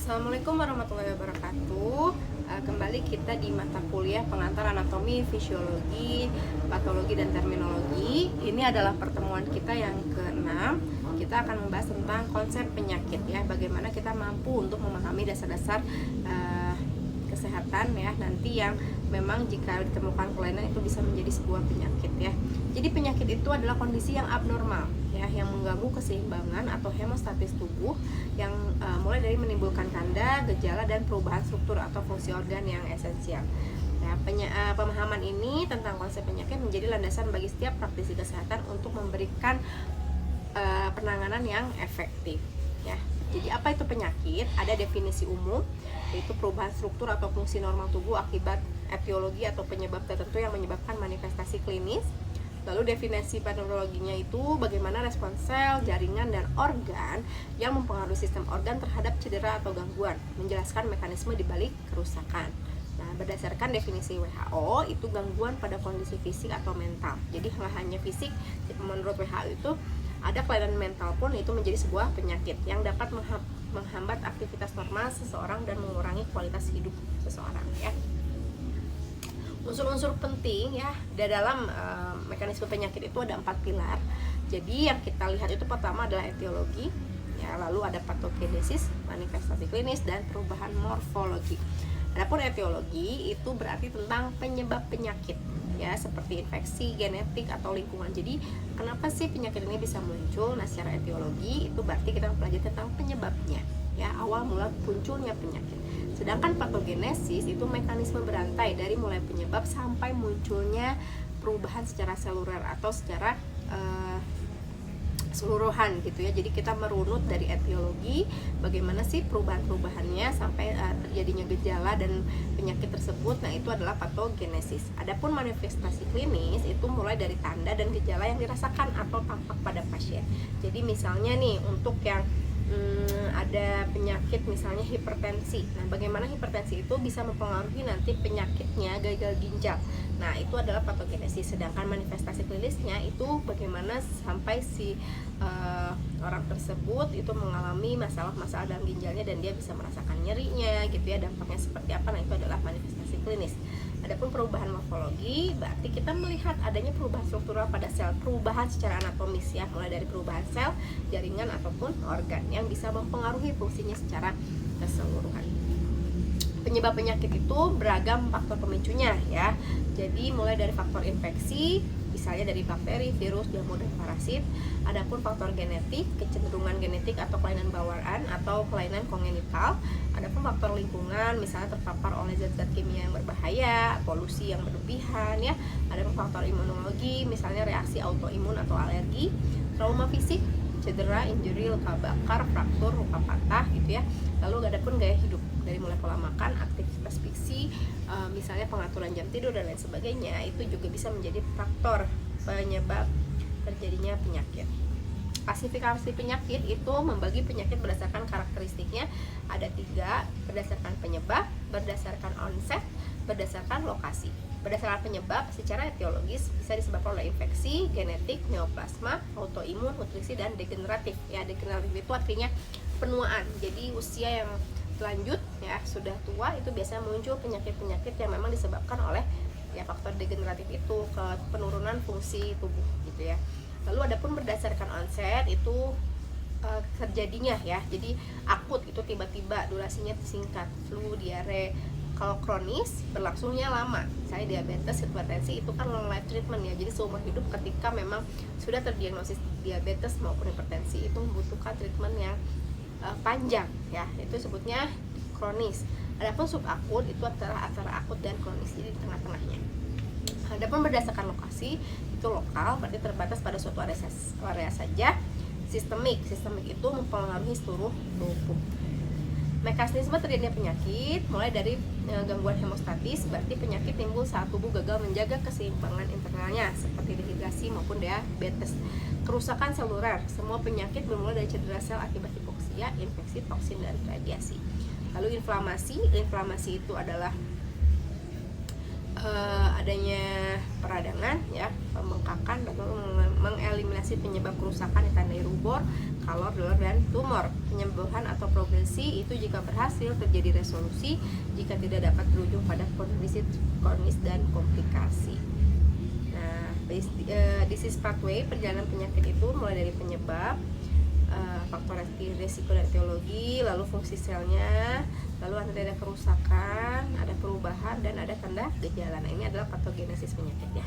Assalamualaikum warahmatullahi wabarakatuh. Kembali kita di mata kuliah pengantar anatomi, fisiologi, patologi, dan terminologi. Ini adalah pertemuan kita yang ke-6. Kita akan membahas tentang konsep penyakit ya, bagaimana kita mampu untuk memahami dasar-dasar kesehatan ya, nanti yang memang jika ditemukan kelainan itu bisa menjadi sebuah penyakit ya. Jadi penyakit itu adalah kondisi yang abnormal ya, yang mengganggu keseimbangan atau hemostatis tubuh yang mulai dari menimbulkan tanda, gejala, dan perubahan struktur atau fungsi organ yang esensial. Nah, pemahaman ini tentang konsep penyakit menjadi landasan bagi setiap praktisi kesehatan untuk memberikan penanganan yang efektif ya. Jadi apa itu penyakit? Ada definisi umum, yaitu perubahan struktur atau fungsi normal tubuh akibat etiologi atau penyebab tertentu yang menyebabkan manifestasi klinis. Lalu definisi patologinya itu bagaimana respons sel, jaringan, dan organ yang mempengaruhi sistem organ terhadap cedera atau gangguan, menjelaskan mekanisme dibalik kerusakan. Nah, berdasarkan definisi WHO, itu gangguan pada kondisi fisik atau mental. Jadi hanya fisik, menurut WHO itu ada kelainan mental pun itu menjadi sebuah penyakit yang dapat menghambat aktivitas normal seseorang dan mengurangi kualitas hidup seseorang ya. Unsur-unsur penting ya dalam mekanisme penyakit itu ada 4 pilar. Jadi yang kita lihat itu pertama adalah etiologi ya, lalu ada patogenesis, manifestasi klinis, dan perubahan morfologi. Adapun etiologi itu berarti tentang penyebab penyakit ya, seperti infeksi, genetik, atau lingkungan. Jadi kenapa sih penyakit ini bisa muncul? Nah, secara etiologi itu berarti kita mempelajari tentang penyebabnya ya, awal mula munculnya penyakit. Sedangkan patogenesis itu mekanisme berantai dari mulai penyebab sampai munculnya perubahan secara seluler atau secara seluruhan gitu ya. Jadi kita merunut dari etiologi bagaimana sih perubahan-perubahannya sampai terjadinya gejala dan penyakit tersebut. Nah, itu adalah patogenesis. Adapun manifestasi klinis itu mulai dari tanda dan gejala yang dirasakan atau tampak pada pasien. Jadi misalnya nih untuk yang ada penyakit misalnya hipertensi. Nah, bagaimana hipertensi itu bisa mempengaruhi nanti penyakitnya gagal ginjal. Nah, itu adalah patogenesis. Sedangkan manifestasi klinisnya itu bagaimana sampai si orang tersebut itu mengalami masalah-masalah dalam ginjalnya dan dia bisa merasakan nyerinya gitu ya, dampaknya seperti apa. Nah, itu adalah manifestasi klinis. Adapun perubahan morfologi berarti kita melihat adanya perubahan struktural pada sel, perubahan secara anatomis ya, mulai dari perubahan sel, jaringan, ataupun organ yang bisa mempengaruhi fungsinya secara keseluruhan. Penyebab penyakit itu beragam faktor pemicunya ya. Jadi mulai dari faktor infeksi, misalnya dari bakteri, virus, jamur, dan parasit. Adapun faktor genetik, kecenderungan genetik atau kelainan bawaan atau kelainan kongenital. Adapun faktor lingkungan, misalnya terpapar oleh zat-zat kimia yang berbahaya, polusi yang berlebihan ya. Adapun faktor imunologi, misalnya reaksi autoimun atau alergi. Trauma fisik, cedera, injury, luka bakar, fraktur, luka patah gitu ya. Lalu ada pun gaya hidup, dari mulai pola makan, aktivitas fisik, misalnya pengaturan jam tidur dan lain sebagainya, itu juga bisa menjadi faktor penyebab terjadinya penyakit. Klasifikasi penyakit itu membagi penyakit berdasarkan karakteristiknya ada 3, berdasarkan penyebab, berdasarkan onset, berdasarkan lokasi. Berdasarkan penyebab secara etiologis bisa disebabkan oleh infeksi, genetik, neoplasma, autoimun, nutrisi, dan degeneratif. Ya, degeneratif itu artinya penuaan. Jadi usia yang lanjut ya, sudah tua, itu biasanya muncul penyakit-penyakit yang memang disebabkan oleh ya faktor degeneratif itu, ke penurunan fungsi tubuh gitu ya. Lalu adapun berdasarkan onset itu terjadinya ya, jadi akut itu tiba-tiba, durasinya singkat, flu, diare. Kalau kronis berlangsungnya lama, misalnya diabetes, hipertensi, itu kan long life treatment ya, jadi seumur hidup. Ketika memang sudah terdiagnosis diabetes maupun hipertensi, itu membutuhkan treatment yang panjang ya, itu sebutnya kronis. Adapun subakut itu antara akut dan kronis, jadi di tengah-tengahnya. Adapun berdasarkan lokasi itu lokal, berarti terbatas pada suatu area saja. Sistemik itu mempengaruhi seluruh tubuh. Mekanisme terjadinya penyakit mulai dari gangguan hemostatis, berarti penyakit timbul saat tubuh gagal menjaga keseimbangan internalnya seperti dehidrasi maupun diabetes. Kerusakan seluler, semua penyakit bermula dari cedera sel akibat hipoksia, infeksi, toksin, dan radiasi. Lalu inflamasi itu adalah adanya peradangan ya, pembengkakan, dan mengeliminasi penyebab kerusakan ditandai rubor, kalor, donor, dan tumor. Penyembuhan atau progresi itu jika berhasil terjadi resolusi, jika tidak dapat berujung pada kondisi kronis dan komplikasi. Nah, disease pathway, perjalanan penyakit itu mulai dari penyebab, faktor resiko dan etiologi, lalu fungsi selnya, lalu ada kerusakan, ada perubahan, dan ada tanda gejala. Nah, ini adalah patogenesis penyakitnya.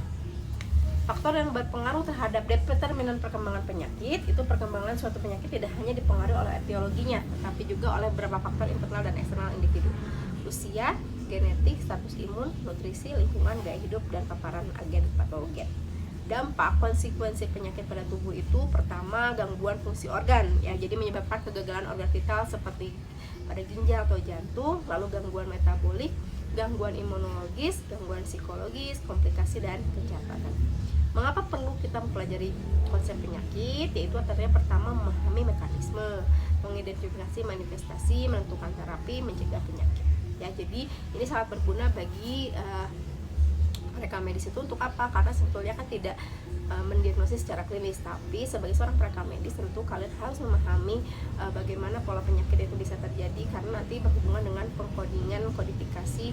Faktor yang berpengaruh terhadap determinan perkembangan penyakit, itu perkembangan suatu penyakit tidak hanya dipengaruhi oleh etiologinya, tetapi juga oleh beberapa faktor internal dan eksternal individu. Usia, genetik, status imun, nutrisi, lingkungan, gaya hidup, dan paparan agen patogen. Dampak konsekuensi penyakit pada tubuh itu pertama gangguan fungsi organ ya, jadi menyebabkan kegagalan organ vital seperti pada ginjal atau jantung, lalu gangguan metabolik, gangguan imunologis, gangguan psikologis, komplikasi, dan pencatatan. Mengapa perlu kita mempelajari konsep penyakit? Yaitu antaranya pertama memahami mekanisme, mengidentifikasi manifestasi, menentukan terapi, mencegah penyakit. Ya, jadi ini sangat berguna bagi mereka medis itu untuk apa? Karena sebetulnya kan tidak mendiagnosis secara klinis, tapi sebagai seorang mereka medis tentu kalian harus memahami bagaimana pola penyakit itu bisa terjadi, karena nanti berhubungan dengan pengkodingan kodifikasi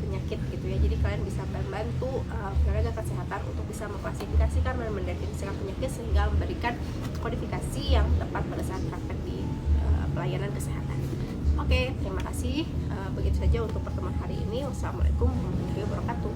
penyakit gitu ya. Jadi kalian bisa membantu tenaga kesehatan untuk bisa mengklasifikasikan dan mendefinisikan penyakit sehingga memberikan kodifikasi yang tepat pada saat praktek di pelayanan kesehatan. Oke, terima kasih. Begitu saja untuk pertemuan hari ini. Wassalamualaikum warahmatullahi wabarakatuh.